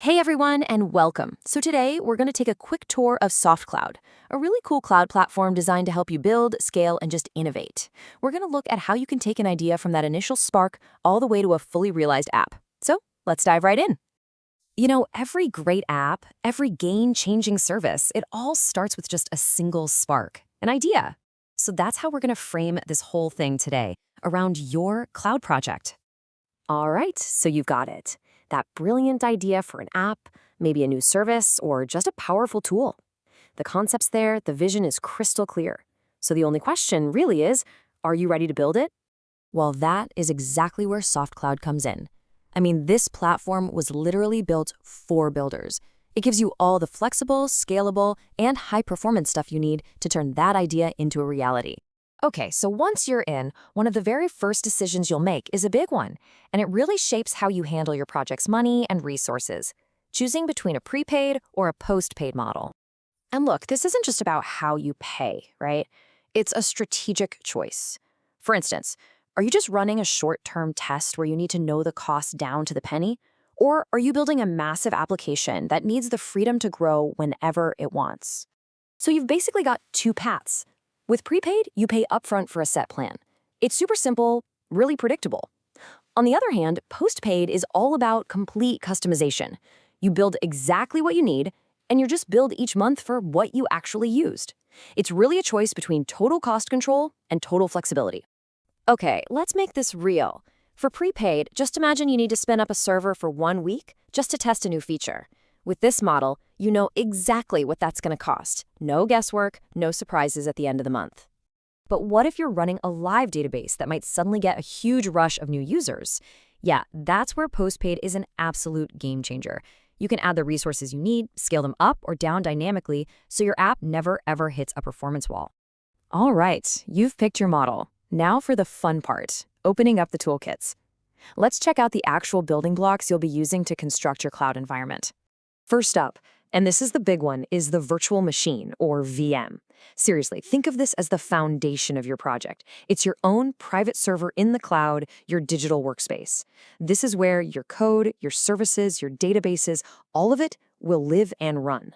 Hey everyone, and welcome. So today we're going to take a quick tour of Softkloud, a really cool cloud platform designed to help you build, scale, and just innovate. We're going to look at how you can take an idea from that initial spark all the way to a fully realized app. So let's dive right in. Every great app, every game-changing service, it all starts with just a single spark, an idea. So that's how we're going to frame this whole thing today, around your cloud project. All right, so you've got it. That brilliant idea for an app, maybe a new service, or just a powerful tool. The concept's there, the vision is crystal clear. So the only question really is, are you ready to build it? Well, that is exactly where Softkloud comes in. I mean, this platform was literally built for builders. It gives you all the flexible, scalable, and high-performance stuff you need to turn that idea into a reality. Okay, so once you're in, one of the very first decisions you'll make is a big one, and it really shapes how you handle your project's money and resources, choosing between a prepaid or a postpaid model. And look, this isn't just about how you pay, right? It's a strategic choice. For instance, are you just running a short-term test where you need to know the cost down to the penny? Or are you building a massive application that needs the freedom to grow whenever it wants? So you've basically got two paths. With prepaid, you pay upfront for a set plan. It's super simple, really predictable. On the other hand, postpaid is all about complete customization. You build exactly what you need, and you just build each month for what you actually used. It's really a choice between total cost control and total flexibility. Okay, let's make this real. For prepaid, just imagine you need to spin up a server for 1 week just to test a new feature. With this model, you know exactly what that's going to cost. No guesswork, no surprises at the end of the month. But what if you're running a live database that might suddenly get a huge rush of new users? Yeah, that's where postpaid is an absolute game changer. You can add the resources you need, scale them up or down dynamically, so your app never ever hits a performance wall. All right, you've picked your model. Now for the fun part, opening up the toolkits. Let's check out the actual building blocks you'll be using to construct your cloud environment. First up, and this is the big one, is the virtual machine, or VM. Seriously, think of this as the foundation of your project. It's your own private server in the cloud, your digital workspace. This is where your code, your services, your databases, all of it will live and run.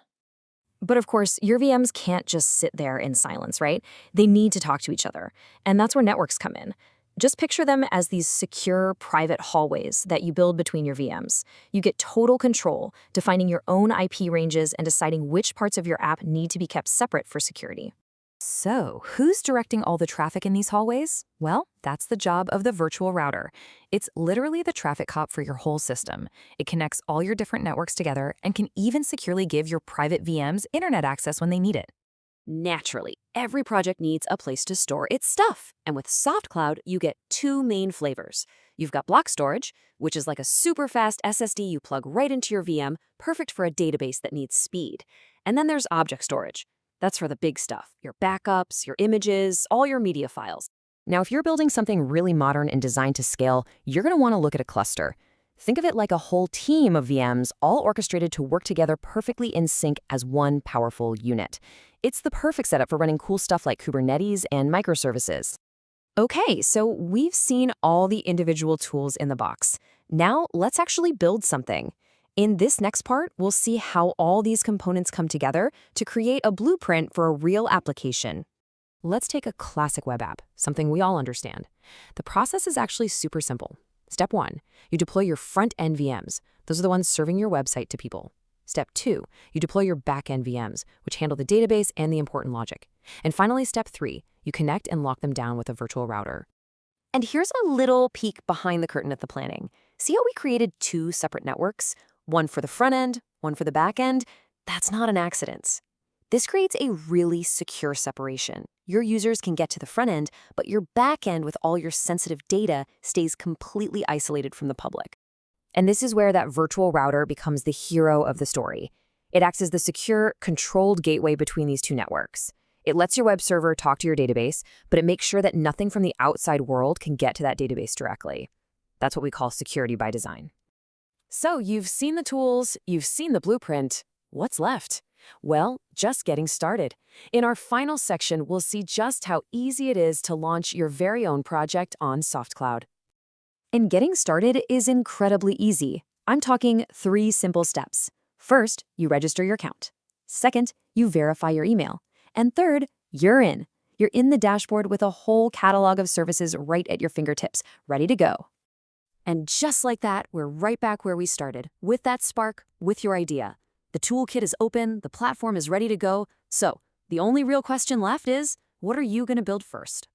But of course, your VMs can't just sit there in silence, right? They need to talk to each other. And that's where networks come in. Just picture them as these secure, private hallways that you build between your VMs. You get total control, defining your own IP ranges and deciding which parts of your app need to be kept separate for security. So, who's directing all the traffic in these hallways? Well, that's the job of the virtual router. It's literally the traffic cop for your whole system. It connects all your different networks together and can even securely give your private VMs internet access when they need it. Naturally, every project needs a place to store its stuff. And with Softkloud, you get two main flavors. You've got block storage, which is like a super fast SSD you plug right into your VM, perfect for a database that needs speed. And then there's object storage. That's for the big stuff, your backups, your images, all your media files. Now, if you're building something really modern and designed to scale, you're going to want to look at a cluster. Think of it like a whole team of VMs, all orchestrated to work together perfectly in sync as one powerful unit. It's the perfect setup for running cool stuff like Kubernetes and microservices. Okay, so we've seen all the individual tools in the box. Now, let's actually build something. In this next part, we'll see how all these components come together to create a blueprint for a real application. Let's take a classic web app, something we all understand. The process is actually super simple. Step 1, you deploy your front-end VMs. Those are the ones serving your website to people. Step 2, you deploy your back-end VMs, which handle the database and the important logic. And finally, Step 3, you connect and lock them down with a virtual router. And here's a little peek behind the curtain at the planning. See how we created two separate networks? One for the front end, one for the back end? That's not an accident. This creates a really secure separation. Your users can get to the front end, but your back end with all your sensitive data stays completely isolated from the public. And this is where that virtual router becomes the hero of the story. It acts as the secure, controlled gateway between these two networks. It lets your web server talk to your database, but it makes sure that nothing from the outside world can get to that database directly. That's what we call security by design. So you've seen the tools, you've seen the blueprint. What's left? Well, just getting started. In our final section, we'll see just how easy it is to launch your very own project on Softkloud. And getting started is incredibly easy. I'm talking 3 simple steps. First, you register your account. Second, you verify your email. And third, you're in. You're in the dashboard with a whole catalog of services right at your fingertips, ready to go. And just like that, we're right back where we started, with that spark, with your idea. The toolkit is open, the platform is ready to go. So, the only real question left is, what are you going to build first?